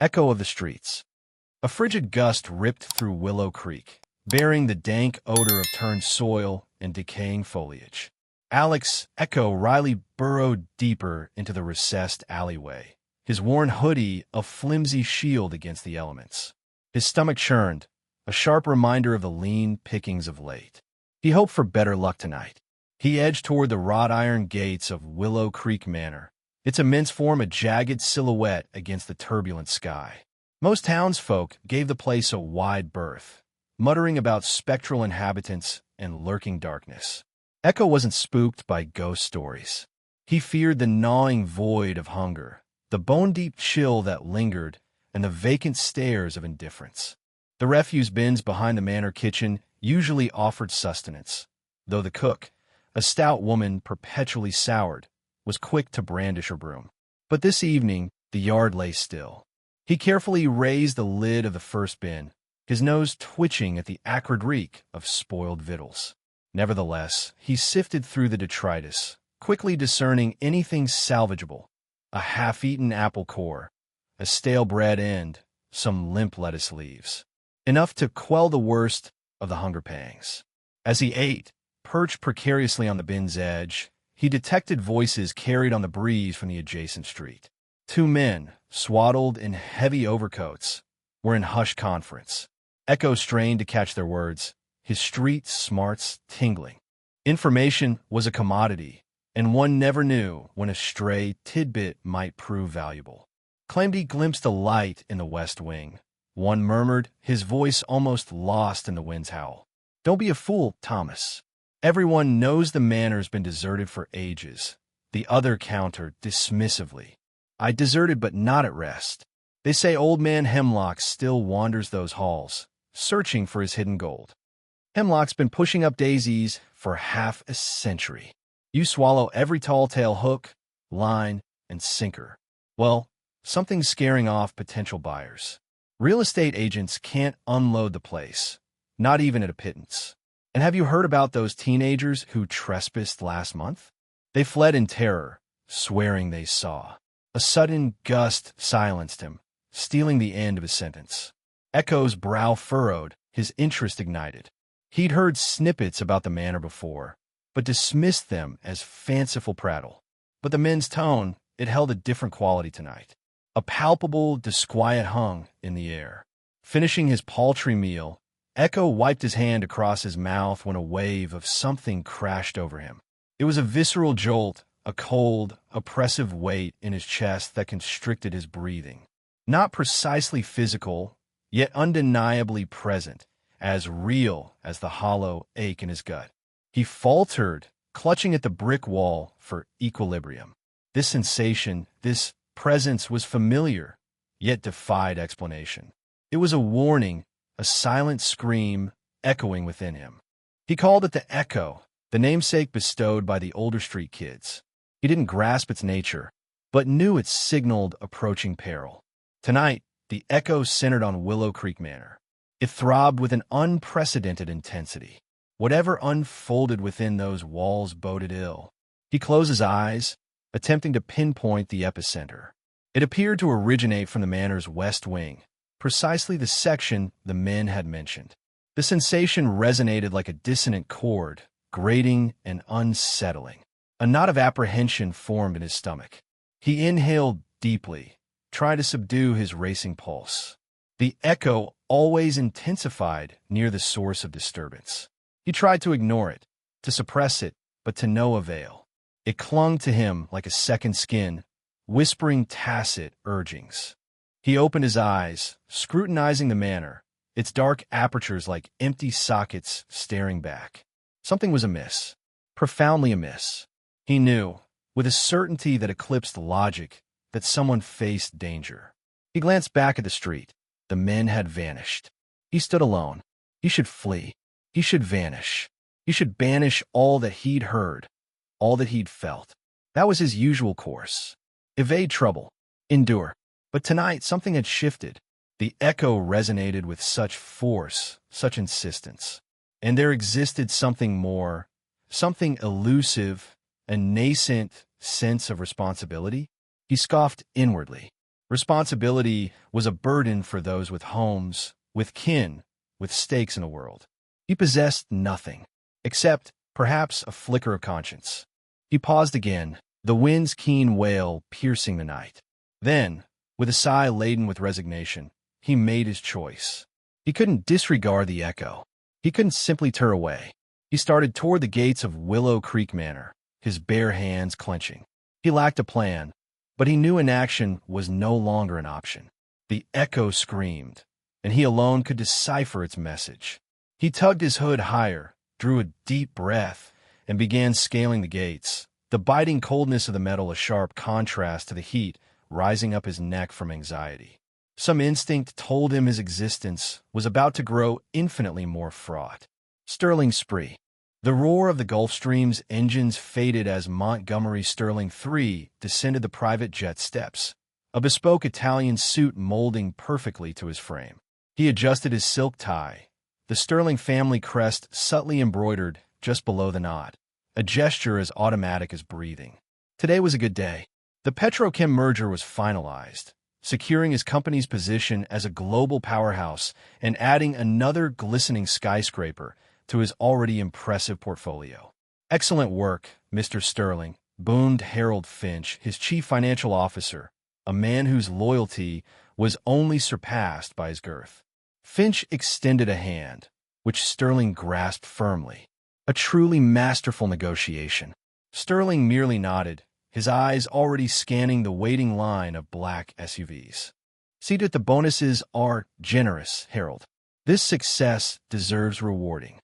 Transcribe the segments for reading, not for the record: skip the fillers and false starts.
Echo of the streets. A frigid gust ripped through Willow Creek, bearing the dank odor of turned soil and decaying foliage. Echo Riley burrowed deeper into the recessed alleyway, his worn hoodie a flimsy shield against the elements. His stomach churned, a sharp reminder of the lean pickings of late. He hoped for better luck tonight. He edged toward the wrought iron gates of Willow Creek Manor, its immense form a jagged silhouette against the turbulent sky. Most townsfolk gave the place a wide berth, muttering about spectral inhabitants and lurking darkness. Echo wasn't spooked by ghost stories. He feared the gnawing void of hunger, the bone-deep chill that lingered, and the vacant stares of indifference. The refuse bins behind the manor kitchen usually offered sustenance, though the cook, a stout woman perpetually soured, was quick to brandish her broom. But this evening, the yard lay still. He carefully raised the lid of the first bin, his nose twitching at the acrid reek of spoiled victuals. Nevertheless, he sifted through the detritus, quickly discerning anything salvageable: a half-eaten apple core, a stale bread end, some limp lettuce leaves. Enough to quell the worst of the hunger pangs. As he ate, perched precariously on the bin's edge, he detected voices carried on the breeze from the adjacent street. Two men, swaddled in heavy overcoats, were in hushed conference. Echo strained to catch their words, his street smarts tingling. Information was a commodity, and one never knew when a stray tidbit might prove valuable. Claimed he glimpsed a light in the west wing. One murmured, his voice almost lost in the wind's howl. "Don't be a fool, Thomas. Everyone knows the manor's been deserted for ages." The other countered dismissively, "I deserted, but not at rest. They say old man Hemlock still wanders those halls, searching for his hidden gold. Hemlock's been pushing up daisies for half a century. You swallow every tall-tale hook, line, and sinker. Well, something's scaring off potential buyers. Real estate agents can't unload the place, not even at a pittance. And have you heard about those teenagers who trespassed last month? They fled in terror, swearing they saw." A sudden gust silenced him, stealing the end of his sentence. Echo's brow furrowed, his interest ignited. He'd heard snippets about the manor before, but dismissed them as fanciful prattle. But the men's tone, it held a different quality tonight. A palpable disquiet hung in the air. Finishing his paltry meal, Echo wiped his hand across his mouth when a wave of something crashed over him. It was a visceral jolt, a cold, oppressive weight in his chest that constricted his breathing. Not precisely physical, yet undeniably present, as real as the hollow ache in his gut. He faltered, clutching at the brick wall for equilibrium. This sensation, this presence was familiar, yet defied explanation. It was a warning, a silent scream echoing within him. He called it the Echo, the namesake bestowed by the older street kids. He didn't grasp its nature, but knew it signaled approaching peril. Tonight, the Echo centered on Willow Creek Manor. It throbbed with an unprecedented intensity. Whatever unfolded within those walls boded ill. He closed his eyes, attempting to pinpoint the epicenter. It appeared to originate from the manor's west wing, precisely the section the men had mentioned. The sensation resonated like a dissonant chord, grating and unsettling. A knot of apprehension formed in his stomach. He inhaled deeply, trying to subdue his racing pulse. The echo always intensified near the source of disturbance. He tried to ignore it, to suppress it, but to no avail. It clung to him like a second skin, whispering tacit urgings. He opened his eyes, scrutinizing the manor, its dark apertures like empty sockets staring back. Something was amiss, profoundly amiss. He knew, with a certainty that eclipsed logic, that someone faced danger. He glanced back at the street. The men had vanished. He stood alone. He should flee. He should vanish. He should banish all that he'd heard, all that he'd felt. That was his usual course. Evade trouble. Endure. But tonight, something had shifted. The echo resonated with such force, such insistence. And there existed something more, something elusive, a nascent sense of responsibility. He scoffed inwardly. Responsibility was a burden for those with homes, with kin, with stakes in the world. He possessed nothing, except, perhaps, a flicker of conscience. He paused again, the wind's keen wail piercing the night. Then, with a sigh laden with resignation, he made his choice. He couldn't disregard the echo. He couldn't simply turn away. He started toward the gates of Willow Creek Manor, his bare hands clenching. He lacked a plan, but he knew inaction was no longer an option. The echo screamed, and he alone could decipher its message. He tugged his hood higher, drew a deep breath, and began scaling the gates, the biting coldness of the metal a sharp contrast to the heat rising up his neck from anxiety. Some instinct told him his existence was about to grow infinitely more fraught. Sterling Spree. The roar of the Gulf Stream's engines faded as Montgomery Sterling III descended the private jet steps, a bespoke Italian suit molding perfectly to his frame. He adjusted his silk tie, the Sterling family crest subtly embroidered just below the knot, a gesture as automatic as breathing. Today was a good day. The Petrochem merger was finalized, securing his company's position as a global powerhouse and adding another glistening skyscraper to his already impressive portfolio. "Excellent work, Mr. Sterling," boomed Harold Finch, his chief financial officer, a man whose loyalty was only surpassed by his girth. Finch extended a hand, which Sterling grasped firmly. A truly masterful negotiation. Sterling merely nodded, his eyes already scanning the waiting line of black SUVs. "See that the bonuses are generous, Harold. This success deserves rewarding."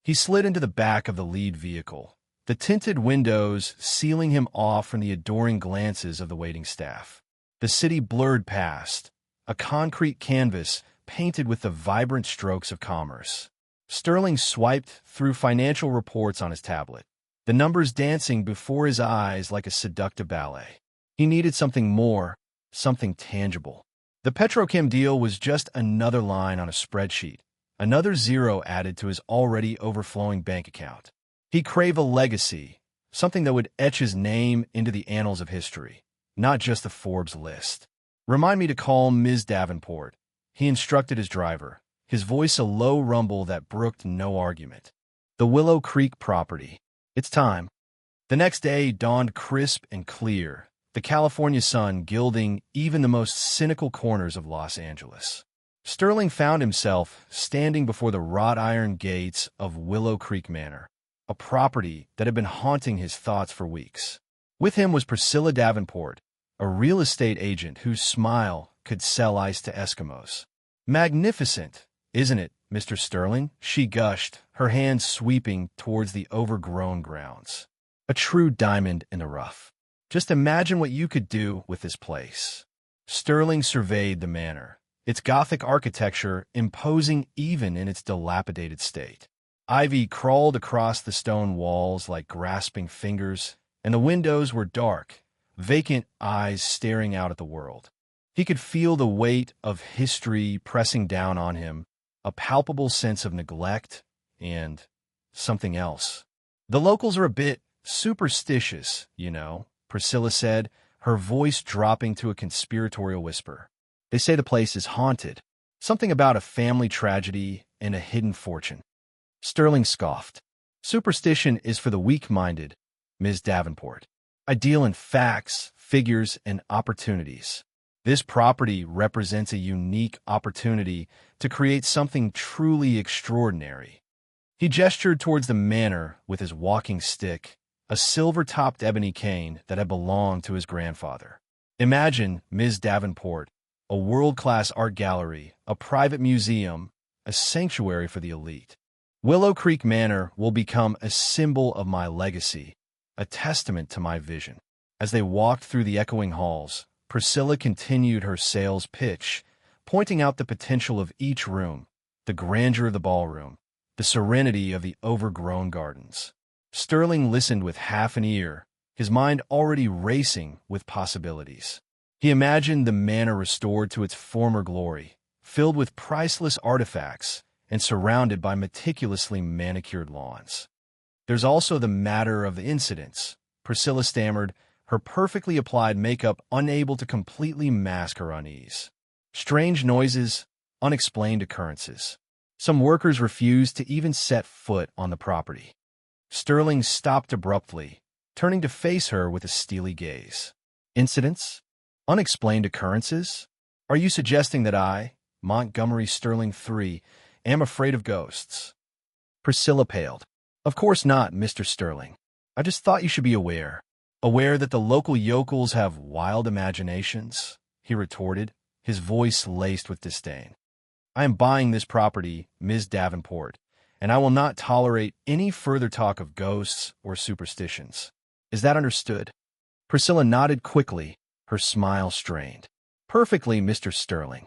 He slid into the back of the lead vehicle, the tinted windows sealing him off from the adoring glances of the waiting staff. The city blurred past, a concrete canvas painted with the vibrant strokes of commerce. Sterling swiped through financial reports on his tablet, the numbers dancing before his eyes like a seductive ballet. He needed something more, something tangible. The Petrochem deal was just another line on a spreadsheet, another zero added to his already overflowing bank account. He craved a legacy, something that would etch his name into the annals of history, not just the Forbes list. "Remind me to call Ms. Davenport," he instructed his driver, his voice a low rumble that brooked no argument. The Willow Creek property. It's time. The next day dawned crisp and clear, the California sun gilding even the most cynical corners of Los Angeles. Sterling found himself standing before the wrought iron gates of Willow Creek Manor, a property that had been haunting his thoughts for weeks. With him was Priscilla Davenport, a real estate agent whose smile could sell ice to Eskimos. "Magnificent, isn't it, Mr. Sterling?" she gushed, her hands sweeping towards the overgrown grounds. "A true diamond in the rough. Just imagine what you could do with this place." Sterling surveyed the manor, its Gothic architecture imposing even in its dilapidated state. Ivy crawled across the stone walls like grasping fingers, and the windows were dark, vacant eyes staring out at the world. He could feel the weight of history pressing down on him, a palpable sense of neglect and something else. "The locals are a bit superstitious, you know," Priscilla said, her voice dropping to a conspiratorial whisper. "They say the place is haunted, something about a family tragedy and a hidden fortune." Sterling scoffed. "Superstition is for the weak-minded, Ms. Davenport. I deal in facts, figures, and opportunities. This property represents a unique opportunity to create something truly extraordinary." He gestured towards the manor with his walking stick, a silver-topped ebony cane that had belonged to his grandfather. "Imagine, Ms. Davenport, a world-class art gallery, a private museum, a sanctuary for the elite. Willow Creek Manor will become a symbol of my legacy, a testament to my vision." As they walked through the echoing halls, Priscilla continued her sales pitch, pointing out the potential of each room, the grandeur of the ballroom, the serenity of the overgrown gardens. Sterling listened with half an ear, his mind already racing with possibilities. He imagined the manor restored to its former glory, filled with priceless artifacts and surrounded by meticulously manicured lawns. "There's also the matter of the incidents," Priscilla stammered, her perfectly applied makeup unable to completely mask her unease. Strange noises, unexplained occurrences. Some workers refused to even set foot on the property. Sterling stopped abruptly, turning to face her with a steely gaze. Incidents? Unexplained occurrences? Are you suggesting that I, Montgomery Sterling III, am afraid of ghosts? Priscilla paled. Of course not, Mr. Sterling. I just thought you should be aware. Aware that the local yokels have wild imaginations, he retorted, his voice laced with disdain. I am buying this property, Ms. Davenport, and I will not tolerate any further talk of ghosts or superstitions. Is that understood? Priscilla nodded quickly, her smile strained. Perfectly, Mr. Sterling.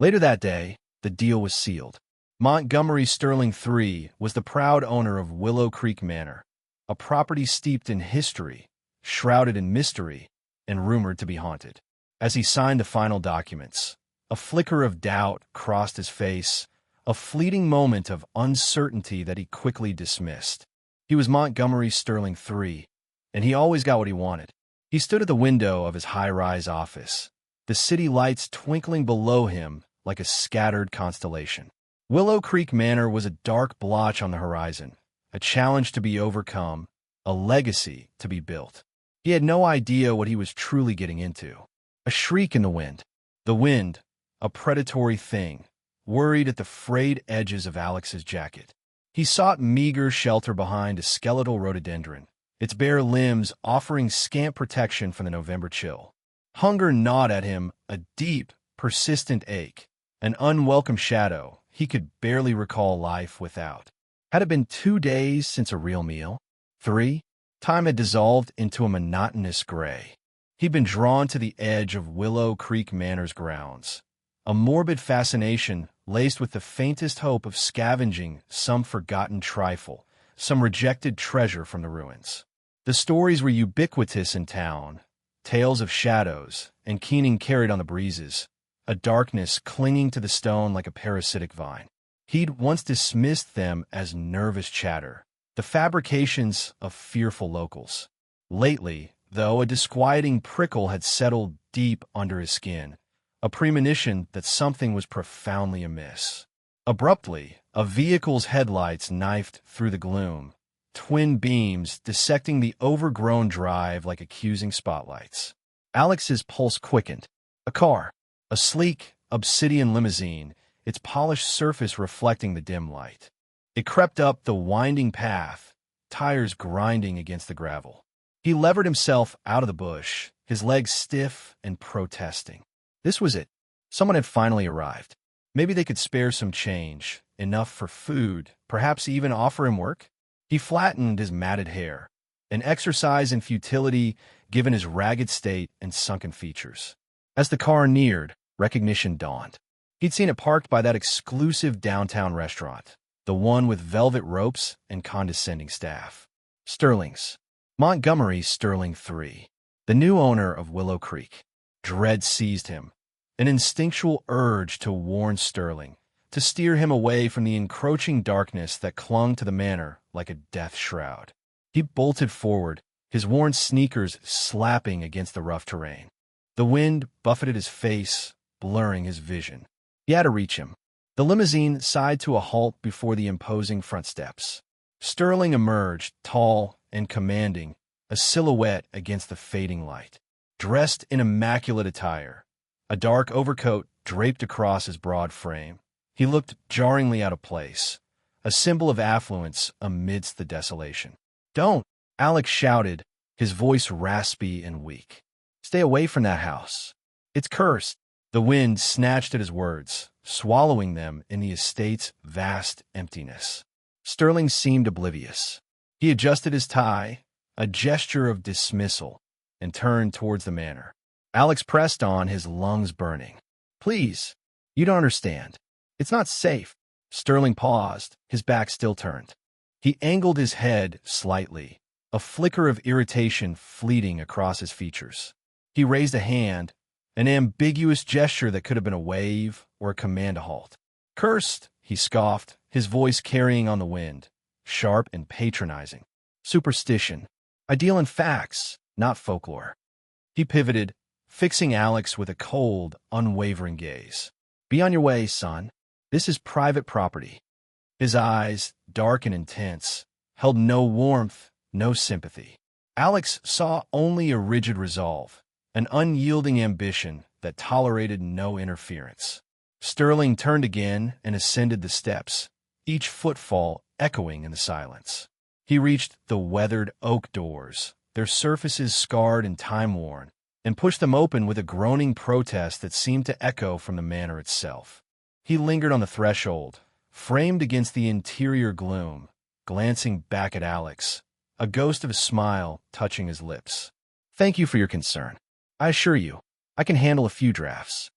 Later that day, the deal was sealed. Montgomery Sterling III was the proud owner of Willow Creek Manor, a property steeped in history, shrouded in mystery, and rumored to be haunted. As he signed the final documents, a flicker of doubt crossed his face, a fleeting moment of uncertainty that he quickly dismissed. He was Montgomery Sterling III, and he always got what he wanted. He stood at the window of his high-rise office, the city lights twinkling below him like a scattered constellation. Willow Creek Manor was a dark blotch on the horizon, a challenge to be overcome, a legacy to be built. He had no idea what he was truly getting into. A shriek in the wind. The wind, a predatory thing, worried at the frayed edges of Alex's jacket. He sought meager shelter behind a skeletal rhododendron, its bare limbs offering scant protection from the November chill. Hunger gnawed at him, a deep, persistent ache, an unwelcome shadow he could barely recall life without. Had it been 2 days since a real meal? 3? Time had dissolved into a monotonous gray. He'd been drawn to the edge of Willow Creek Manor's grounds, a morbid fascination laced with the faintest hope of scavenging some forgotten trifle, some rejected treasure from the ruins. The stories were ubiquitous in town, tales of shadows and keening carried on the breezes, a darkness clinging to the stone like a parasitic vine. He'd once dismissed them as nervous chatter, the fabrications of fearful locals. Lately, though, a disquieting prickle had settled deep under his skin, a premonition that something was profoundly amiss. Abruptly, a vehicle's headlights knifed through the gloom, twin beams dissecting the overgrown drive like accusing spotlights. Alex's pulse quickened. A car. A sleek, obsidian limousine, its polished surface reflecting the dim light. It crept up the winding path, tires grinding against the gravel. He levered himself out of the bush, his legs stiff and protesting. This was it. Someone had finally arrived. Maybe they could spare some change, enough for food, perhaps even offer him work. He flattened his matted hair, an exercise in futility given his ragged state and sunken features. As the car neared, recognition dawned. He'd seen it parked by that exclusive downtown restaurant, the one with velvet ropes and condescending staff. Sterling's. Montgomery Sterling III, the new owner of Willow Creek. Dread seized him, an instinctual urge to warn Sterling, to steer him away from the encroaching darkness that clung to the manor like a death shroud. He bolted forward, his worn sneakers slapping against the rough terrain. The wind buffeted his face, blurring his vision. He had to reach him. The limousine sighed to a halt before the imposing front steps. Sterling emerged, tall and commanding, a silhouette against the fading light. Dressed in immaculate attire, a dark overcoat draped across his broad frame, he looked jarringly out of place, a symbol of affluence amidst the desolation. "Don't!" Alex shouted, his voice raspy and weak. "Stay away from that house. It's cursed." The wind snatched at his words, swallowing them in the estate's vast emptiness. Sterling seemed oblivious. He adjusted his tie, a gesture of dismissal, and turned towards the manor. Alex pressed on, his lungs burning. "Please, you don't understand. It's not safe." Sterling paused, his back still turned. He angled his head slightly, a flicker of irritation fleeting across his features. He raised a hand, an ambiguous gesture that could have been a wave or a command to halt. "Cursed," he scoffed, his voice carrying on the wind, sharp and patronizing. "Superstition. I deal in facts. not folklore. He pivoted, fixing Alex with a cold, unwavering gaze. Be on your way, son. This is private property. His eyes, dark and intense, held no warmth, no sympathy. Alex saw only a rigid resolve, an unyielding ambition that tolerated no interference. Sterling turned again and ascended the steps, each footfall echoing in the silence. He reached the weathered oak doors, their surfaces scarred and time-worn, and pushed them open with a groaning protest that seemed to echo from the manor itself. He lingered on the threshold, framed against the interior gloom, glancing back at Alex, a ghost of a smile touching his lips. Thank you for your concern. I assure you, I can handle a few drafts.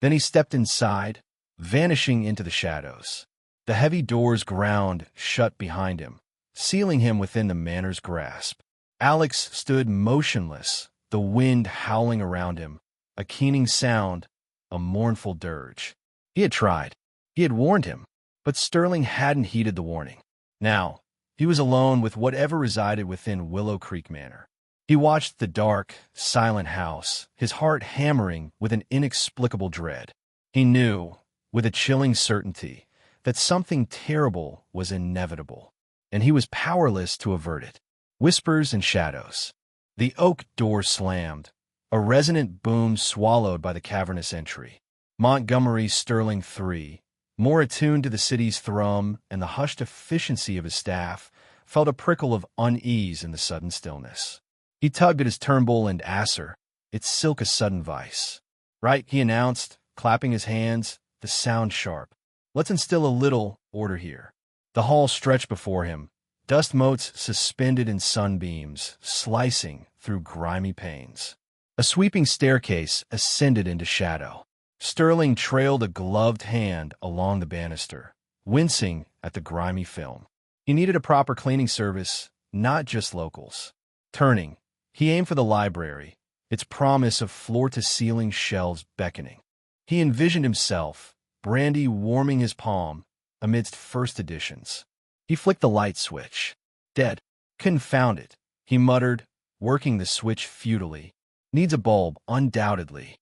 Then he stepped inside, vanishing into the shadows. The heavy doors ground shut behind him, sealing him within the manor's grasp. Alex stood motionless, the wind howling around him, a keening sound, a mournful dirge. He had tried. He had warned him, but Sterling hadn't heeded the warning. Now, he was alone with whatever resided within Willow Creek Manor. He watched the dark, silent house, his heart hammering with an inexplicable dread. He knew, with a chilling certainty, that something terrible was inevitable, and he was powerless to avert it. Whispers and shadows. The oak door slammed, a resonant boom swallowed by the cavernous entry. Montgomery Sterling III, more attuned to the city's thrum and the hushed efficiency of his staff, felt a prickle of unease in the sudden stillness. He tugged at his Turnbull and Asser, its silk a sudden vice. Right, he announced, clapping his hands, the sound sharp. Let's instill a little order here. The hall stretched before him, dust motes suspended in sunbeams, slicing through grimy panes. A sweeping staircase ascended into shadow. Sterling trailed a gloved hand along the banister, wincing at the grimy film. He needed a proper cleaning service, not just locals. Turning, he aimed for the library, its promise of floor-to-ceiling shelves beckoning. He envisioned himself, brandy warming his palm, amidst first editions. He flicked the light switch. Dead. Confound it, he muttered, working the switch futilely. Needs a bulb, undoubtedly.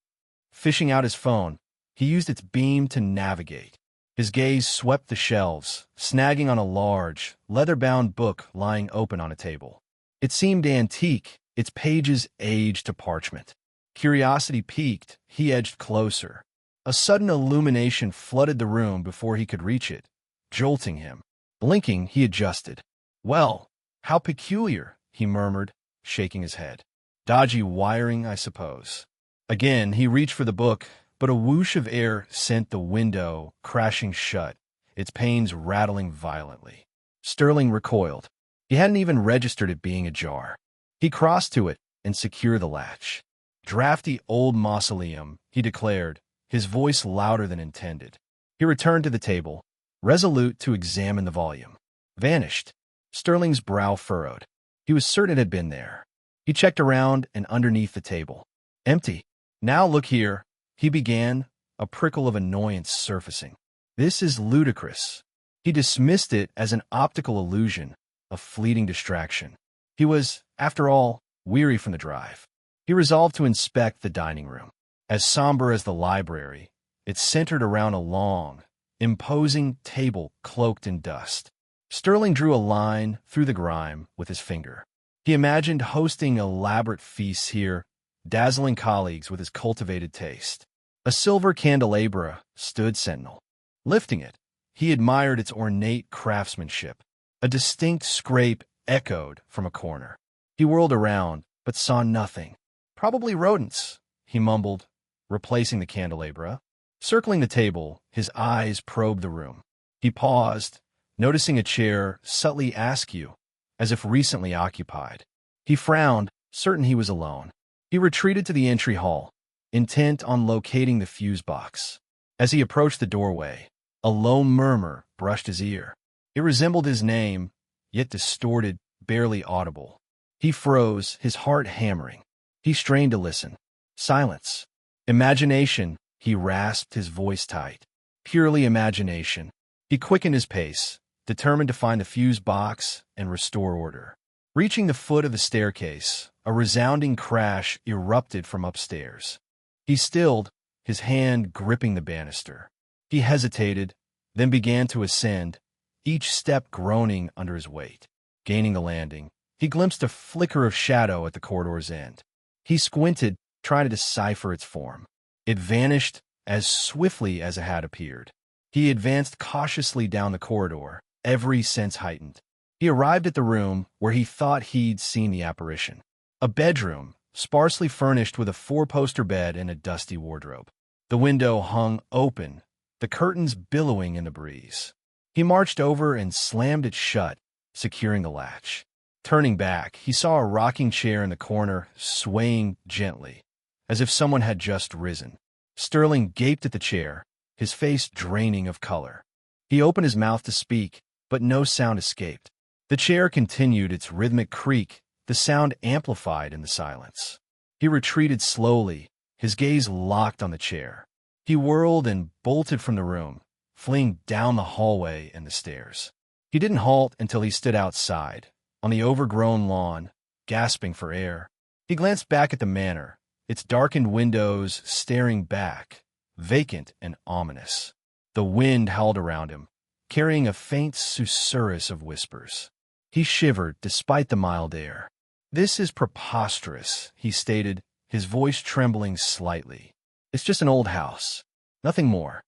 Fishing out his phone, he used its beam to navigate. His gaze swept the shelves, snagging on a large, leather-bound book lying open on a table. It seemed antique, its pages aged to parchment. Curiosity piqued, he edged closer. A sudden illumination flooded the room before he could reach it, jolting him. Blinking, he adjusted. Well, how peculiar, he murmured, shaking his head. Dodgy wiring, I suppose. Again, he reached for the book, but a whoosh of air sent the window crashing shut, its panes rattling violently. Sterling recoiled. He hadn't even registered it being ajar. He crossed to it and secured the latch. Drafty old mausoleum, he declared, his voice louder than intended. He returned to the table, resolute to examine the volume. Vanished. Sterling's brow furrowed. He was certain it had been there. He checked around and underneath the table. Empty. Now look here, he began, a prickle of annoyance surfacing. This is ludicrous. He dismissed it as an optical illusion, a fleeting distraction. He was, after all, weary from the drive. He resolved to inspect the dining room. As somber as the library, it centered around a long, imposing table cloaked in dust. Sterling drew a line through the grime with his finger. He imagined hosting elaborate feasts here, dazzling colleagues with his cultivated taste. A silver candelabra stood sentinel. Lifting it, he admired its ornate craftsmanship. A distinct scrape echoed from a corner. He whirled around, but saw nothing. Probably rodents, he mumbled, replacing the candelabra. Circling the table, his eyes probed the room. He paused, noticing a chair subtly askew, as if recently occupied. He frowned, certain he was alone. He retreated to the entry hall, intent on locating the fuse box. As he approached the doorway, a low murmur brushed his ear. It resembled his name, yet distorted, barely audible. He froze, his heart hammering. He strained to listen. Silence. Imagination, he rasped, his voice tight. Purely imagination. He quickened his pace, determined to find the fuse box and restore order. Reaching the foot of the staircase, a resounding crash erupted from upstairs. He stilled, his hand gripping the banister. He hesitated, then began to ascend, each step groaning under his weight. Gaining the landing, he glimpsed a flicker of shadow at the corridor's end. He squinted, trying to decipher its form. It vanished as swiftly as it had appeared. He advanced cautiously down the corridor, every sense heightened. He arrived at the room where he thought he'd seen the apparition. A bedroom, sparsely furnished with a four-poster bed and a dusty wardrobe. The window hung open, the curtains billowing in the breeze. He marched over and slammed it shut, securing the latch. Turning back, he saw a rocking chair in the corner, swaying gently, as if someone had just risen. Sterling gaped at the chair, his face draining of color. He opened his mouth to speak, but no sound escaped. The chair continued its rhythmic creak, the sound amplified in the silence. He retreated slowly, his gaze locked on the chair. He whirled and bolted from the room, fleeing down the hallway and the stairs. He didn't halt until he stood outside, on the overgrown lawn, gasping for air. He glanced back at the manor, its darkened windows staring back, vacant and ominous. The wind howled around him, carrying a faint susurrus of whispers. He shivered despite the mild air. "This is preposterous," he stated, his voice trembling slightly. "It's just an old house, nothing more."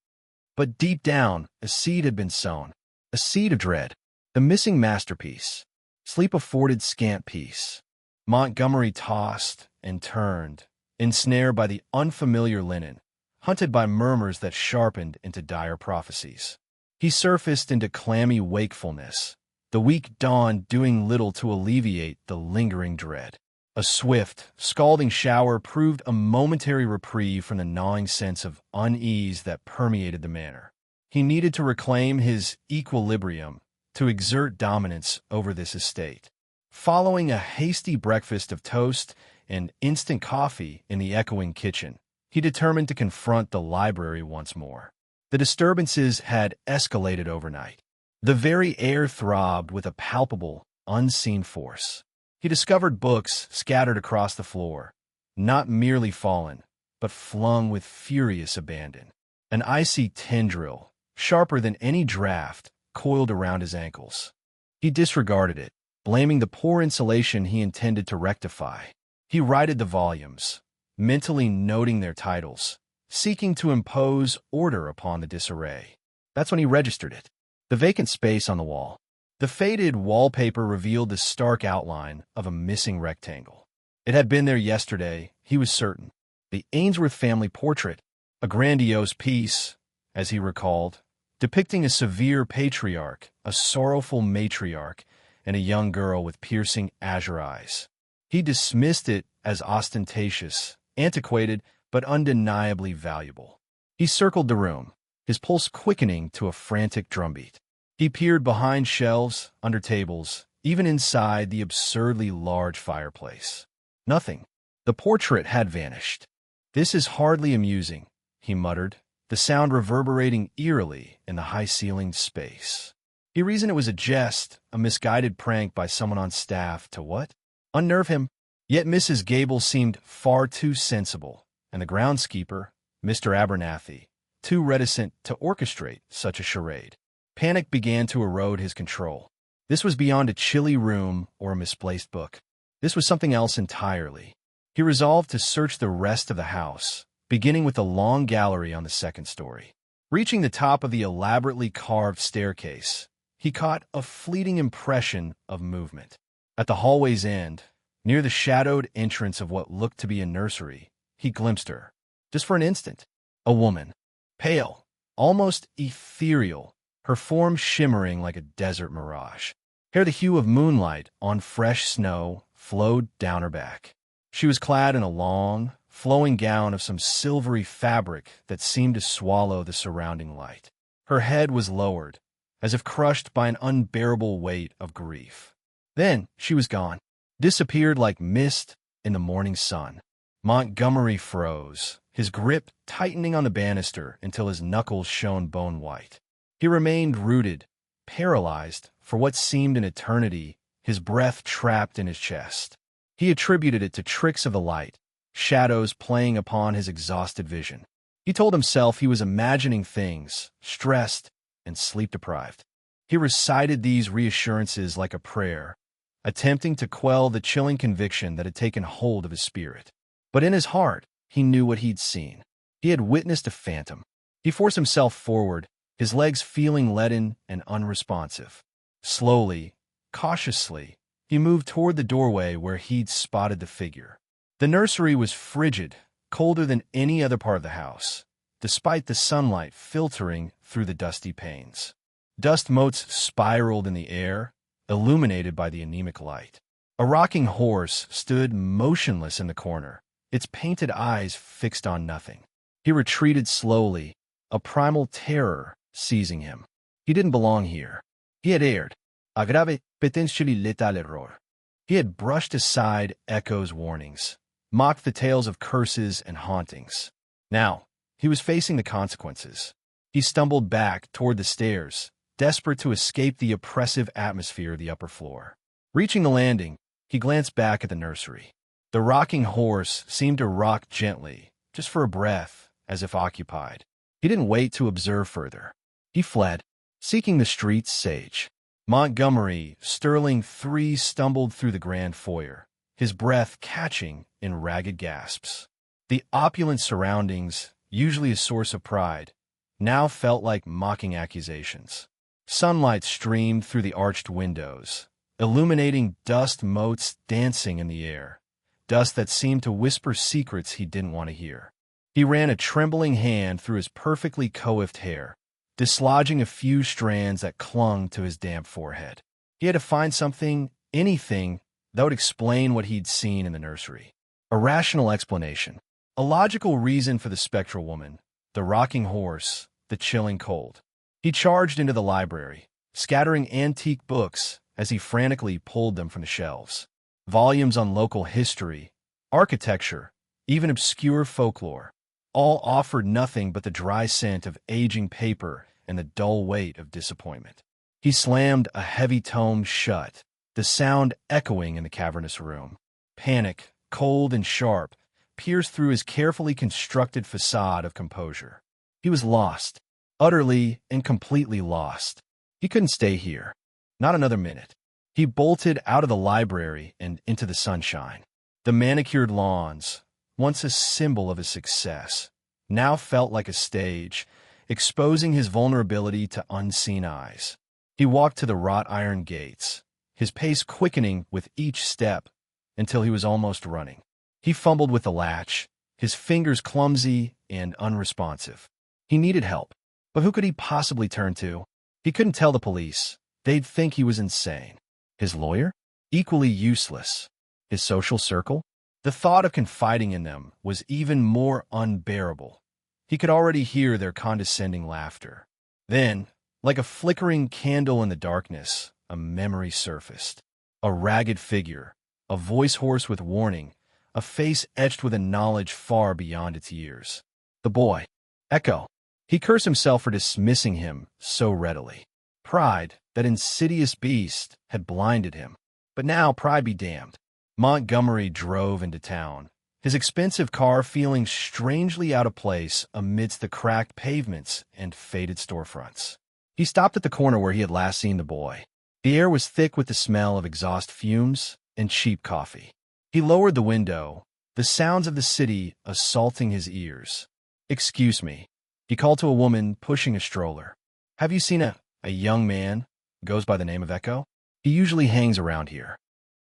But deep down, a seed had been sown, a seed of dread, the missing masterpiece. Sleep afforded scant peace. Montgomery tossed and turned, ensnared by the unfamiliar linen, hunted by murmurs that sharpened into dire prophecies. He surfaced into clammy wakefulness, the weak dawn doing little to alleviate the lingering dread. A swift, scalding shower proved a momentary reprieve from the gnawing sense of unease that permeated the manor. He needed to reclaim his equilibrium, to exert dominance over this estate. Following a hasty breakfast of toast and instant coffee in the echoing kitchen, he determined to confront the library once more. The disturbances had escalated overnight. The very air throbbed with a palpable, unseen force. He discovered books scattered across the floor, not merely fallen, but flung with furious abandon. An icy tendril, sharper than any draft, coiled around his ankles. He disregarded it, blaming the poor insulation he intended to rectify. He righted the volumes, mentally noting their titles, seeking to impose order upon the disarray. That's when he registered it. The vacant space on the wall. The faded wallpaper revealed the stark outline of a missing rectangle. It had been there yesterday, he was certain. The Ainsworth family portrait, a grandiose piece, as he recalled, depicting a severe patriarch, a sorrowful matriarch, and a young girl with piercing azure eyes. He dismissed it as ostentatious, antiquated, but undeniably valuable. He circled the room, his pulse quickening to a frantic drumbeat. He peered behind shelves, under tables, even inside the absurdly large fireplace. Nothing. The portrait had vanished. "This is hardly amusing," he muttered, the sound reverberating eerily in the high-ceilinged space. He reasoned it was a jest, a misguided prank by someone on staff to what? Unnerve him. Yet Mrs. Gable seemed far too sensible, and the groundskeeper, Mr. Abernathy, too reticent to orchestrate such a charade. Panic began to erode his control. This was beyond a chilly room or a misplaced book. This was something else entirely. He resolved to search the rest of the house, beginning with the long gallery on the second story. Reaching the top of the elaborately carved staircase, he caught a fleeting impression of movement. At the hallway's end, near the shadowed entrance of what looked to be a nursery, he glimpsed her, just for an instant. A woman, pale, almost ethereal, her form shimmering like a desert mirage. Hair the hue of moonlight on fresh snow flowed down her back. She was clad in a long, flowing gown of some silvery fabric that seemed to swallow the surrounding light. Her head was lowered, as if crushed by an unbearable weight of grief. Then she was gone, disappeared like mist in the morning sun. Montgomery froze, his grip tightening on the banister until his knuckles shone bone-white. He remained rooted, paralyzed, for what seemed an eternity, his breath trapped in his chest. He attributed it to tricks of the light, shadows playing upon his exhausted vision. He told himself he was imagining things, stressed and sleep-deprived. He recited these reassurances like a prayer, attempting to quell the chilling conviction that had taken hold of his spirit. But in his heart, he knew what he'd seen. He had witnessed a phantom. He forced himself forward, his legs feeling leaden and unresponsive. Slowly, cautiously, he moved toward the doorway where he'd spotted the figure. The nursery was frigid, colder than any other part of the house, despite the sunlight filtering through the dusty panes. Dust motes spiraled in the air, illuminated by the anemic light. A rocking horse stood motionless in the corner, its painted eyes fixed on nothing. He retreated slowly, a primal terror seizing him. He didn't belong here. He had erred. A grave, potentially letal error. He had brushed aside Echo's warnings, mocked the tales of curses and hauntings. Now, he was facing the consequences. He stumbled back toward the stairs, desperate to escape the oppressive atmosphere of the upper floor. Reaching the landing, he glanced back at the nursery. The rocking horse seemed to rock gently, just for a breath, as if occupied. He didn't wait to observe further. He fled, seeking the street's sage. Montgomery, Sterling III stumbled through the grand foyer, his breath catching in ragged gasps. The opulent surroundings, usually a source of pride, now felt like mocking accusations. Sunlight streamed through the arched windows, illuminating dust motes dancing in the air, dust that seemed to whisper secrets he didn't want to hear. He ran a trembling hand through his perfectly coiffed hair, dislodging a few strands that clung to his damp forehead. He had to find something, anything, that would explain what he'd seen in the nursery. A rational explanation. A logical reason for the spectral woman, the rocking horse, the chilling cold. He charged into the library, scattering antique books as he frantically pulled them from the shelves. Volumes on local history, architecture, even obscure folklore. All offered nothing but the dry scent of aging paper and the dull weight of disappointment. He slammed a heavy tome shut, the sound echoing in the cavernous room. Panic, cold and sharp, pierced through his carefully constructed facade of composure. He was lost, utterly and completely lost. He couldn't stay here. Not another minute. He bolted out of the library and into the sunshine. The manicured lawns, once a symbol of his success, now felt like a stage, exposing his vulnerability to unseen eyes. He walked to the wrought iron gates, his pace quickening with each step until he was almost running. He fumbled with the latch, his fingers clumsy and unresponsive. He needed help, but who could he possibly turn to? He couldn't tell the police. They'd think he was insane. His lawyer? Equally useless. His social circle? The thought of confiding in them was even more unbearable. He could already hear their condescending laughter. Then, like a flickering candle in the darkness, a memory surfaced. A ragged figure, a voice hoarse with warning, a face etched with a knowledge far beyond its years. The boy, Echo. He cursed himself for dismissing him so readily. Pride, that insidious beast, had blinded him. But now pride be damned. Montgomery drove into town, his expensive car feeling strangely out of place amidst the cracked pavements and faded storefronts. He stopped at the corner where he had last seen the boy. The air was thick with the smell of exhaust fumes and cheap coffee. He lowered the window, the sounds of the city assaulting his ears. "Excuse me," he called to a woman pushing a stroller. "Have you seen a young man who goes by the name of Echo? He usually hangs around here."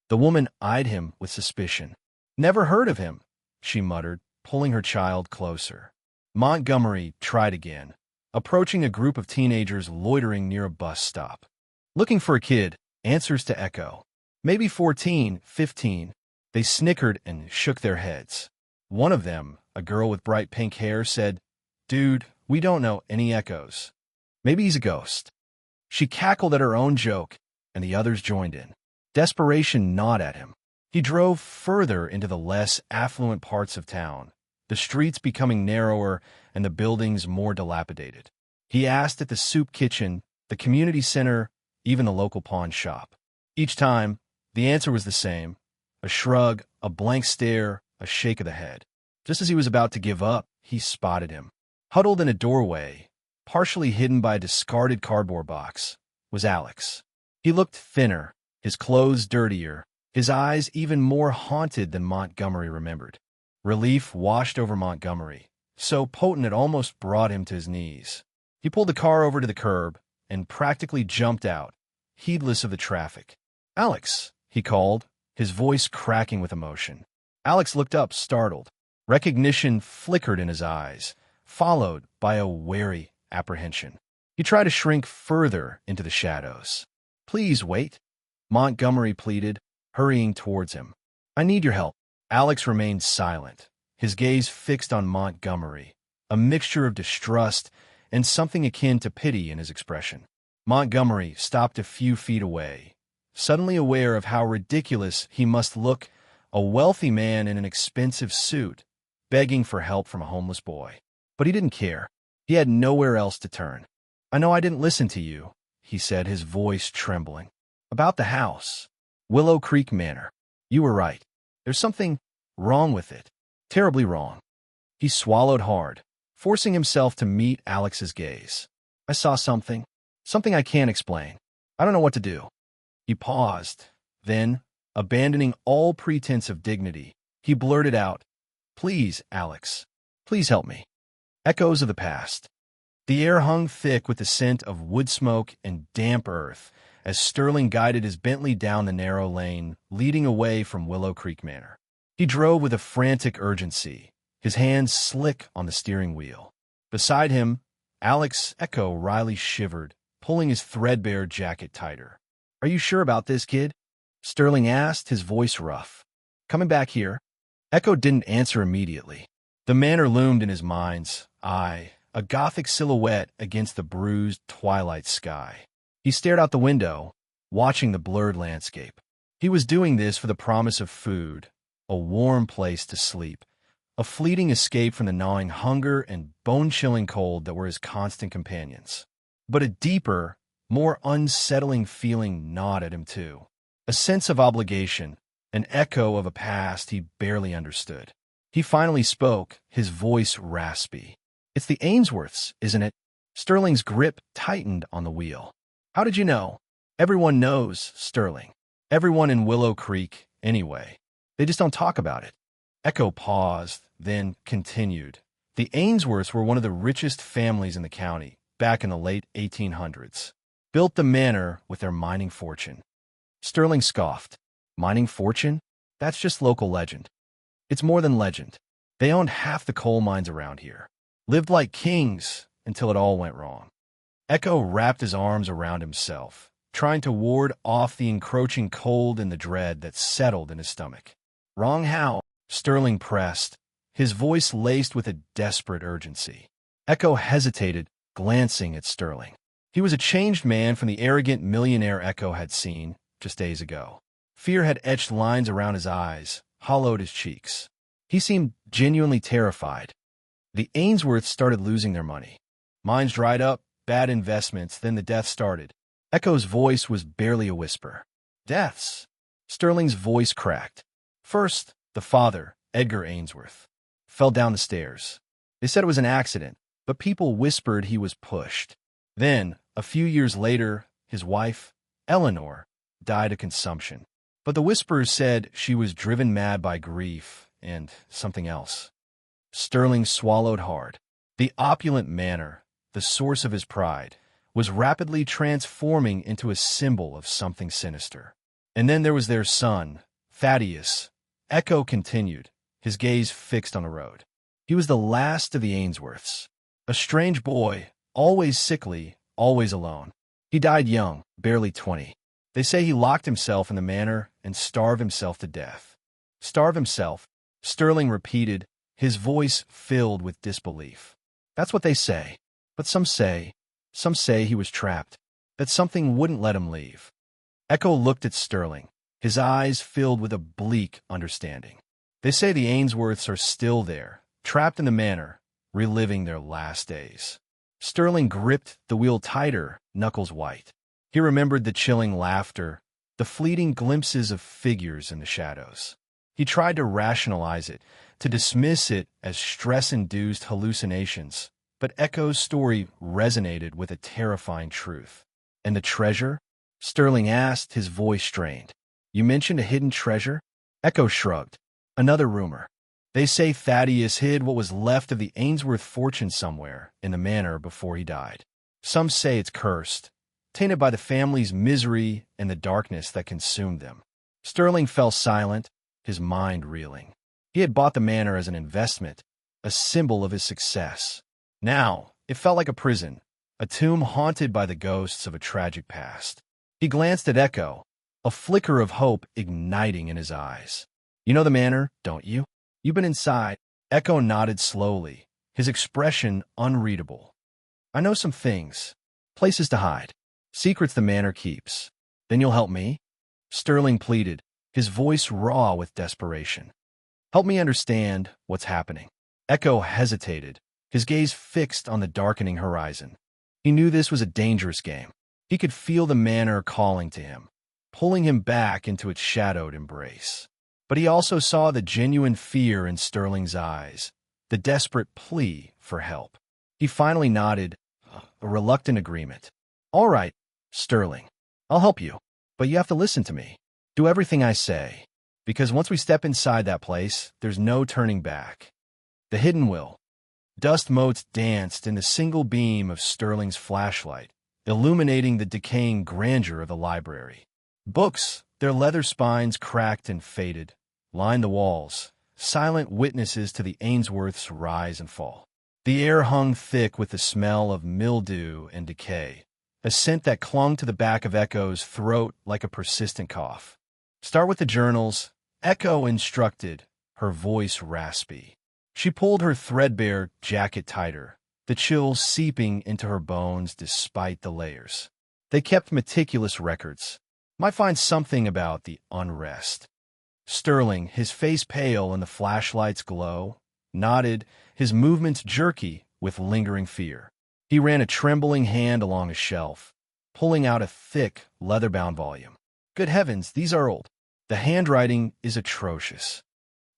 The woman eyed him with suspicion. "Never heard of him," she muttered, pulling her child closer. Montgomery tried again, approaching a group of teenagers loitering near a bus stop. "Looking for a kid," answers to Echo. "Maybe 14, 15. They snickered and shook their heads. One of them, a girl with bright pink hair, said, "Dude, we don't know any Echoes. Maybe he's a ghost." She cackled at her own joke, and the others joined in. Desperation gnawed at him. He drove further into the less affluent parts of town, the streets becoming narrower and the buildings more dilapidated. He asked at the soup kitchen, the community center, even the local pawn shop. Each time, the answer was the same: A shrug, a blank stare, a shake of the head. Just as he was about to give up, he spotted him. Huddled in a doorway, partially hidden by a discarded cardboard box, was Alex. He looked thinner, his clothes dirtier, his eyes even more haunted than Montgomery remembered. Relief washed over Montgomery, so potent it almost brought him to his knees. He pulled the car over to the curb and practically jumped out, heedless of the traffic. "Alex," he called, his voice cracking with emotion. Alex looked up, startled. Recognition flickered in his eyes, followed by a wary apprehension. He tried to shrink further into the shadows. "Please wait," Montgomery pleaded, hurrying towards him. "I need your help." Alex remained silent, his gaze fixed on Montgomery, a mixture of distrust and something akin to pity in his expression. Montgomery stopped a few feet away, suddenly aware of how ridiculous he must look, a wealthy man in an expensive suit, begging for help from a homeless boy. But he didn't care. He had nowhere else to turn. "I know I didn't listen to you," he said, his voice trembling. "About the house. Willow Creek Manor. You were right. There's something wrong with it. Terribly wrong." He swallowed hard, forcing himself to meet Alex's gaze. "I saw something. Something I can't explain. I don't know what to do." He paused. Then, abandoning all pretense of dignity, he blurted out, "Please, Alex. Please help me." Echoes of the past. The air hung thick with the scent of wood smoke and damp earth as Sterling guided his Bentley down the narrow lane leading away from Willow Creek Manor. He drove with a frantic urgency, his hands slick on the steering wheel. Beside him, Alex Echo Riley shivered, pulling his threadbare jacket tighter. "Are you sure about this, kid?" Sterling asked, his voice rough. "Coming back here?" Echo didn't answer immediately. The manor loomed in his mind's eye, a gothic silhouette against the bruised twilight sky. He stared out the window, watching the blurred landscape. He was doing this for the promise of food, a warm place to sleep, a fleeting escape from the gnawing hunger and bone-chilling cold that were his constant companions. But a deeper, more unsettling feeling gnawed at him too. A sense of obligation, an echo of a past he barely understood. He finally spoke, his voice raspy. "It's the Ainsworths, isn't it?" Sterling's grip tightened on the wheel. "How did you know?" "Everyone knows, Sterling. Everyone in Willow Creek, anyway. They just don't talk about it." Echo paused, then continued. "The Ainsworths were one of the richest families in the county, back in the late 1800s. Built the manor with their mining fortune." Sterling scoffed. "Mining fortune? That's just local legend." "It's more than legend. They owned half the coal mines around here. Lived like kings until it all went wrong." Echo wrapped his arms around himself, trying to ward off the encroaching cold and the dread that settled in his stomach. "Wrong how?" Sterling pressed, his voice laced with a desperate urgency. Echo hesitated, glancing at Sterling. He was a changed man from the arrogant millionaire Echo had seen just days ago. Fear had etched lines around his eyes, hollowed his cheeks. He seemed genuinely terrified. The Ainsworths started losing their money. Mines dried up, bad investments, then the death started. Echo's voice was barely a whisper. "Deaths?" Sterling's voice cracked. "First, the father, Edgar Ainsworth, fell down the stairs. They said it was an accident, but people whispered he was pushed. Then, a few years later, his wife, Eleanor, died of consumption. But the whisperers said she was driven mad by grief and something else." Sterling swallowed hard. The opulent manor, the source of his pride, was rapidly transforming into a symbol of something sinister. And then there was their son, Thaddeus. Echo continued, his gaze fixed on the road. He was the last of the Ainsworths. A strange boy, always sickly, always alone. He died young, barely 20. They say he locked himself in the manor and starved himself to death. "Starve himself," Sterling repeated, his voice filled with disbelief. "That's what they say. But some say he was trapped, that something wouldn't let him leave." Echo looked at Sterling, his eyes filled with a bleak understanding. "They say the Ainsworths are still there, trapped in the manor, reliving their last days." Sterling gripped the wheel tighter, knuckles white. He remembered the chilling laughter, the fleeting glimpses of figures in the shadows. He tried to rationalize it, to dismiss it as stress-induced hallucinations, but Echo's story resonated with a terrifying truth. "And the treasure?" Sterling asked, his voice strained. "You mentioned a hidden treasure?" Echo shrugged. "Another rumor. They say Thaddeus hid what was left of the Ainsworth fortune somewhere in the manor before he died. Some say it's cursed, tainted by the family's misery and the darkness that consumed them." Sterling fell silent, his mind reeling. He had bought the manor as an investment, a symbol of his success. Now, it felt like a prison, a tomb haunted by the ghosts of a tragic past. He glanced at Echo, a flicker of hope igniting in his eyes. "You know the manor, don't you? You've been inside." Echo nodded slowly, his expression unreadable. "I know some things. Places to hide. Secrets the manor keeps. Then you'll help me?" Sterling pleaded, his voice raw with desperation. "Help me understand what's happening." Echo hesitated, his gaze fixed on the darkening horizon. He knew this was a dangerous game. He could feel the manor calling to him, pulling him back into its shadowed embrace. But he also saw the genuine fear in Sterling's eyes, the desperate plea for help. He finally nodded, a reluctant agreement. "All right, Sterling, I'll help you, but you have to listen to me. Do everything I say, because once we step inside that place, there's no turning back." The hidden will. Dust motes danced in the single beam of Sterling's flashlight, illuminating the decaying grandeur of the library. Books, their leather spines cracked and faded, lined the walls, silent witnesses to the Ainsworths' rise and fall. The air hung thick with the smell of mildew and decay, a scent that clung to the back of Echo's throat like a persistent cough. "Start with the journals," Echo instructed, her voice raspy. She pulled her threadbare jacket tighter, the chills seeping into her bones despite the layers. They kept meticulous records. "Might find something about the unrest." Sterling, his face pale in the flashlight's glow, nodded, his movements jerky with lingering fear. He ran a trembling hand along a shelf, pulling out a thick, leather-bound volume. "Good heavens, these are old. The handwriting is atrocious."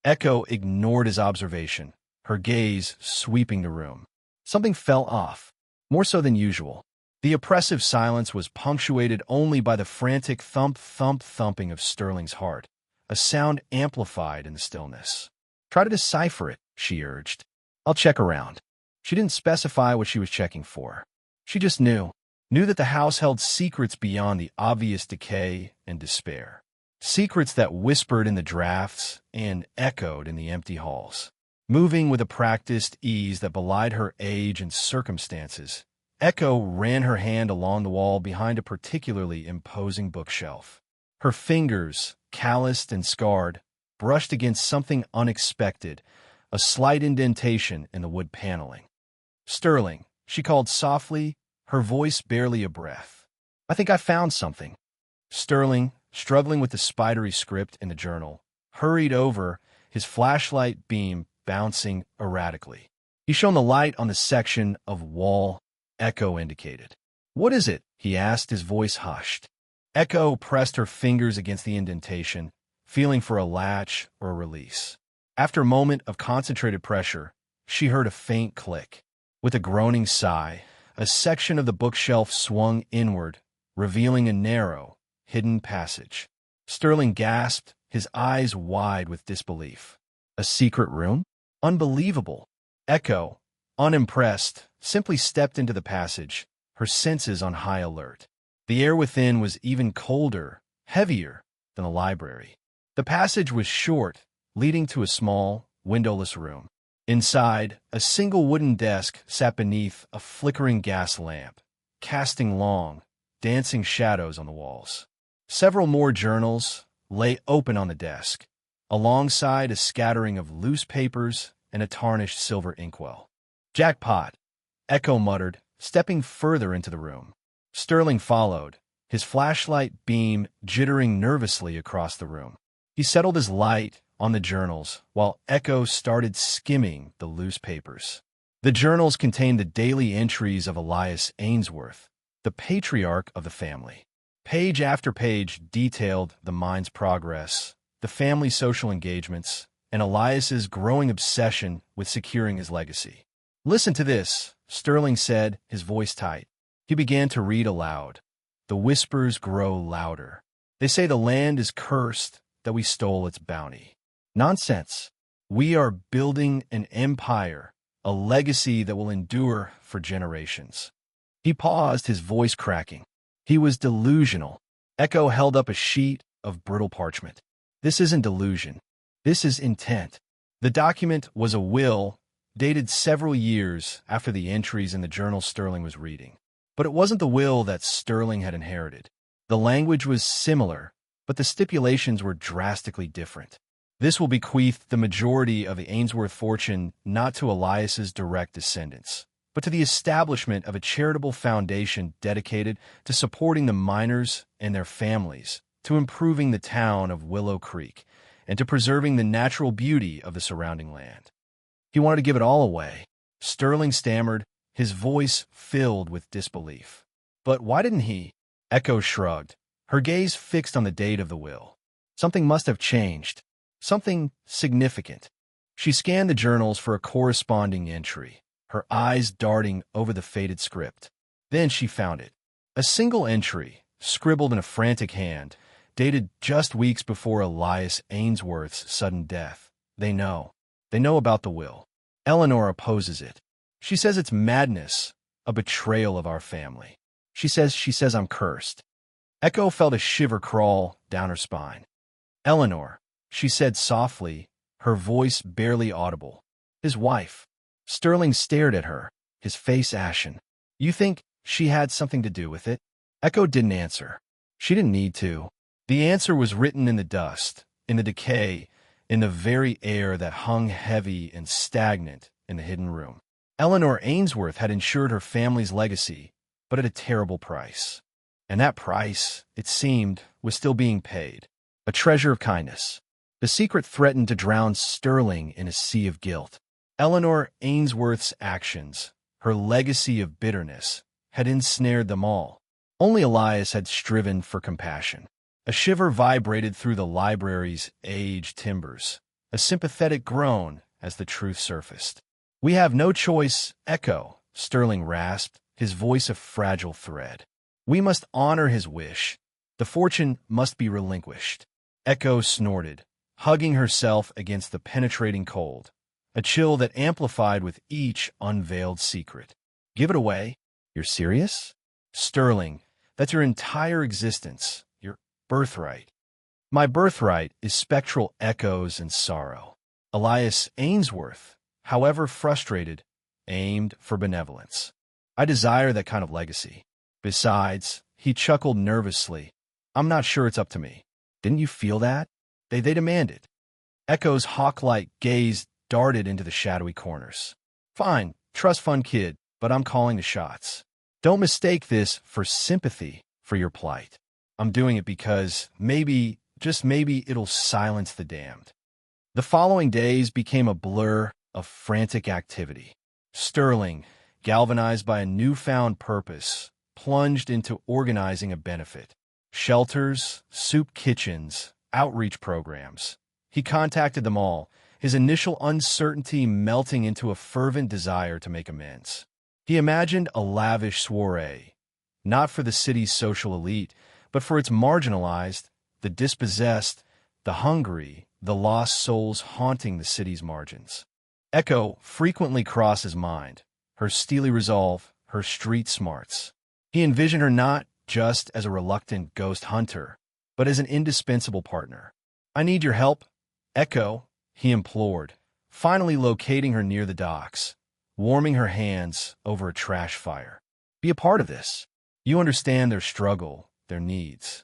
Echo ignored his observation, her gaze sweeping the room. Something fell off, more so than usual. The oppressive silence was punctuated only by the frantic thump-thump-thumping of Sterling's heart, a sound amplified in the stillness. "Try to decipher it," she urged. "I'll check around." She didn't specify what she was checking for. She just knew that the house held secrets beyond the obvious decay and despair. Secrets that whispered in the drafts and echoed in the empty halls. Moving with a practiced ease that belied her age and circumstances, Echo ran her hand along the wall behind a particularly imposing bookshelf. Her fingers, calloused and scarred, brushed against something unexpected, a slight indentation in the wood paneling. "Sterling," she called softly, her voice barely a breath. "I think I found something." Sterling, struggling with the spidery script in the journal, hurried over, his flashlight beam bouncing erratically. He shone the light on the section of wall Echo indicated. "What is it?" he asked, his voice hushed. Echo pressed her fingers against the indentation, feeling for a latch or a release. After a moment of concentrated pressure, she heard a faint click. With a groaning sigh, a section of the bookshelf swung inward, revealing a narrow, hidden passage. Sterling gasped, his eyes wide with disbelief. A secret room? Unbelievable. Echo, unimpressed, simply stepped into the passage, her senses on high alert. The air within was even colder, heavier than the library. The passage was short, leading to a small, windowless room. Inside, a single wooden desk sat beneath a flickering gas lamp, casting long, dancing shadows on the walls. Several more journals lay open on the desk, alongside a scattering of loose papers and a tarnished silver inkwell. "Jackpot," Echo muttered, stepping further into the room. Sterling followed, his flashlight beam jittering nervously across the room. He settled his light on the journals while Echo started skimming the loose papers. The journals contained the daily entries of Elias Ainsworth, the patriarch of the family. Page after page detailed the mine's progress, the family's social engagements, and Elias's growing obsession with securing his legacy. "Listen to this," Sterling said, his voice tight. He began to read aloud. The whispers grow louder. "They say the land is cursed, that we stole its bounty. Nonsense. We are building an empire, a legacy that will endure for generations." He paused, his voice cracking. He was delusional. Echo held up a sheet of brittle parchment. "This isn't delusion. This is intent." The document was a will, dated several years after the entries in the journal Sterling was reading. But it wasn't the will that Sterling had inherited. The language was similar, but the stipulations were drastically different. This will bequeath the majority of the Ainsworth fortune not to Elias's direct descendants, but to the establishment of a charitable foundation dedicated to supporting the miners and their families, to improving the town of Willow Creek, and to preserving the natural beauty of the surrounding land. He wanted to give it all away. Sterling stammered, his voice filled with disbelief. "But why didn't he?" Echo shrugged, her gaze fixed on the date of the will. Something must have changed. Something significant. She scanned the journals for a corresponding entry, her eyes darting over the faded script. Then she found it. A single entry, scribbled in a frantic hand, dated just weeks before Elias Ainsworth's sudden death. They know. They know about the will. Eleanor opposes it. She says it's madness, a betrayal of our family. She says I'm cursed. Echo felt a shiver crawl down her spine. "Eleanor," she said softly, her voice barely audible. "His wife." Sterling stared at her, his face ashen. "You think she had something to do with it?" Echo didn't answer. She didn't need to. The answer was written in the dust, in the decay, in the very air that hung heavy and stagnant in the hidden room. Eleanor Ainsworth had ensured her family's legacy, but at a terrible price. And that price, it seemed, was still being paid. A treasure of kindness. The secret threatened to drown Sterling in a sea of guilt. Eleanor Ainsworth's actions, her legacy of bitterness, had ensnared them all. Only Elias had striven for compassion. A shiver vibrated through the library's aged timbers, a sympathetic groan as the truth surfaced. "We have no choice, Echo," Sterling rasped, his voice a fragile thread. "We must honor his wish. The fortune must be relinquished." Echo snorted, hugging herself against the penetrating cold, a chill that amplified with each unveiled secret. "Give it away? You're serious?" "Sterling, that's your entire existence, your birthright." "My birthright is spectral echoes and sorrow." Elias Ainsworth, however frustrated, aimed for benevolence. "I desire that kind of legacy. Besides," he chuckled nervously, "I'm not sure it's up to me. Didn't you feel that? They demand it." Echo's hawk-like gaze darted into the shadowy corners. "Fine, trust fund kid, but I'm calling the shots. Don't mistake this for sympathy for your plight. I'm doing it because maybe, just maybe, it'll silence the damned." The following days became a blur of frantic activity. Sterling, galvanized by a newfound purpose, plunged into organizing a benefit. Shelters, soup kitchens, outreach programs. He contacted them all, his initial uncertainty melting into a fervent desire to make amends. He imagined a lavish soiree, not for the city's social elite, but for its marginalized, the dispossessed, the hungry, the lost souls haunting the city's margins. Echo frequently crossed his mind, her steely resolve, her street smarts. He envisioned her not just as a reluctant ghost hunter, but as an indispensable partner. "I need your help, Echo," he implored, finally locating her near the docks, warming her hands over a trash fire. "Be a part of this. You understand their struggle, their needs."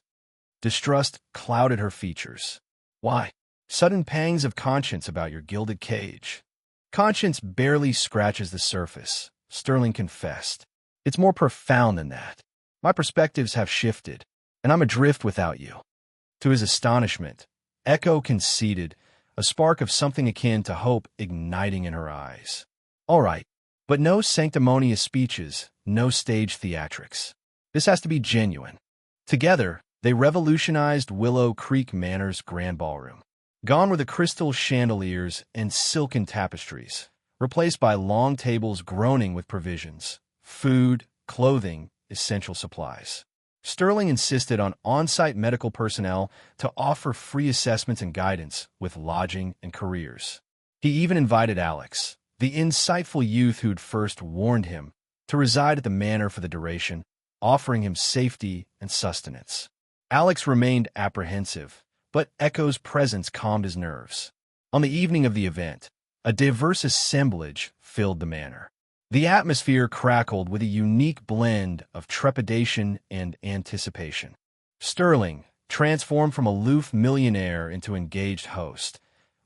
Distrust clouded her features. "Why? Sudden pangs of conscience about your gilded cage." "Conscience barely scratches the surface," Sterling confessed. "It's more profound than that. My perspectives have shifted, and I'm adrift without you." To his astonishment, Echo conceded, a spark of something akin to hope igniting in her eyes. "All right, but no sanctimonious speeches, no stage theatrics. This has to be genuine. Together, They revolutionized Willow Creek Manor's grand ballroom. Gone were the crystal chandeliers and silken tapestries, replaced by long tables groaning with provisions, food, clothing, essential supplies. Sterling insisted on on-site medical personnel to offer free assessments and guidance with lodging and careers. He even invited Alex, the insightful youth who'd first warned him, to reside at the manor for the duration, offering him safety and sustenance. Alex remained apprehensive, but Echo's presence calmed his nerves. On the evening of the event, a diverse assemblage filled the manor. The atmosphere crackled with a unique blend of trepidation and anticipation. Sterling, transformed from aloof millionaire into engaged host,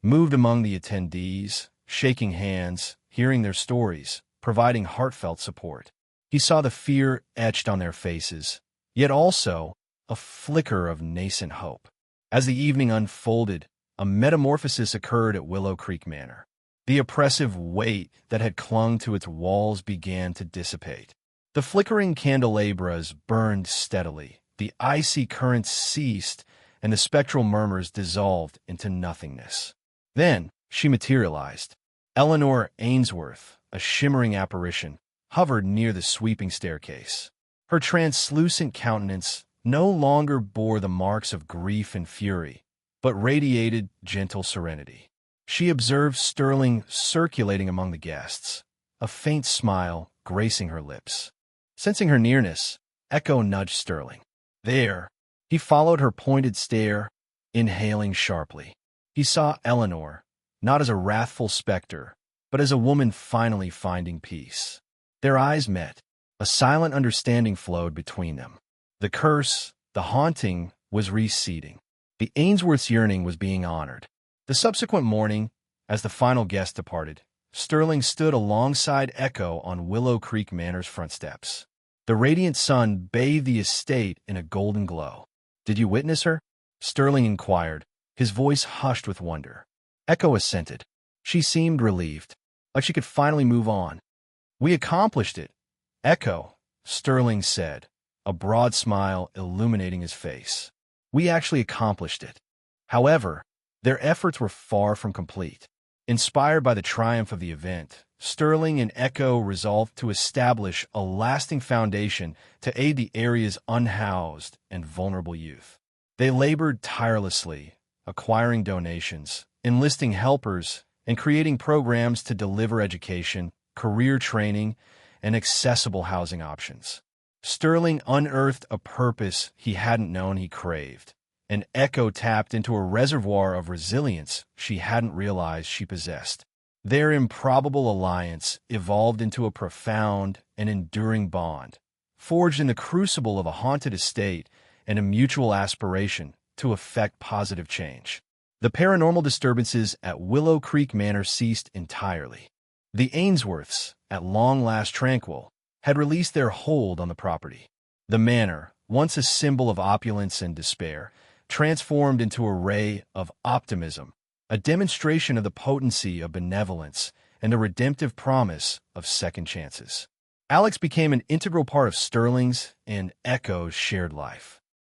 moved among the attendees, shaking hands, hearing their stories, providing heartfelt support. He saw the fear etched on their faces, yet also a flicker of nascent hope. As the evening unfolded, a metamorphosis occurred at Willow Creek Manor. The oppressive weight that had clung to its walls began to dissipate. The flickering candelabras burned steadily, the icy currents ceased, and the spectral murmurs dissolved into nothingness. Then she materialized. Eleanor Ainsworth, a shimmering apparition, hovered near the sweeping staircase. Her translucent countenance no longer bore the marks of grief and fury, but radiated gentle serenity. She observed Sterling circulating among the guests, a faint smile gracing her lips. Sensing her nearness, Echo nudged Sterling. There. He followed her pointed stare, inhaling sharply. He saw Eleanor, not as a wrathful specter, but as a woman finally finding peace. Their eyes met. A silent understanding flowed between them. The curse, the haunting, was receding. The Ainsworth's yearning was being honored. The subsequent morning, as the final guest departed, Sterling stood alongside Echo on Willow Creek Manor's front steps. The radiant sun bathed the estate in a golden glow. "Did you witness her?" Sterling inquired, his voice hushed with wonder. Echo assented. She seemed relieved, like she could finally move on. "We accomplished it, Echo," Sterling said, a broad smile illuminating his face. "We actually accomplished it." However, their efforts were far from complete. Inspired by the triumph of the event, Sterling and Echo resolved to establish a lasting foundation to aid the area's unhoused and vulnerable youth. They labored tirelessly, acquiring donations, enlisting helpers, and creating programs to deliver education, career training, and accessible housing options. Sterling unearthed a purpose he hadn't known he craved, and Echo tapped into a reservoir of resilience she hadn't realized she possessed. Their improbable alliance evolved into a profound and enduring bond, forged in the crucible of a haunted estate and a mutual aspiration to effect positive change. The paranormal disturbances at Willow Creek Manor ceased entirely. The Ainsworths, at long last tranquil, had released their hold on the property. The manor, once a symbol of opulence and despair, transformed into a ray of optimism, a demonstration of the potency of benevolence and the redemptive promise of second chances. Alex became an integral part of Sterling's and Echo's shared life.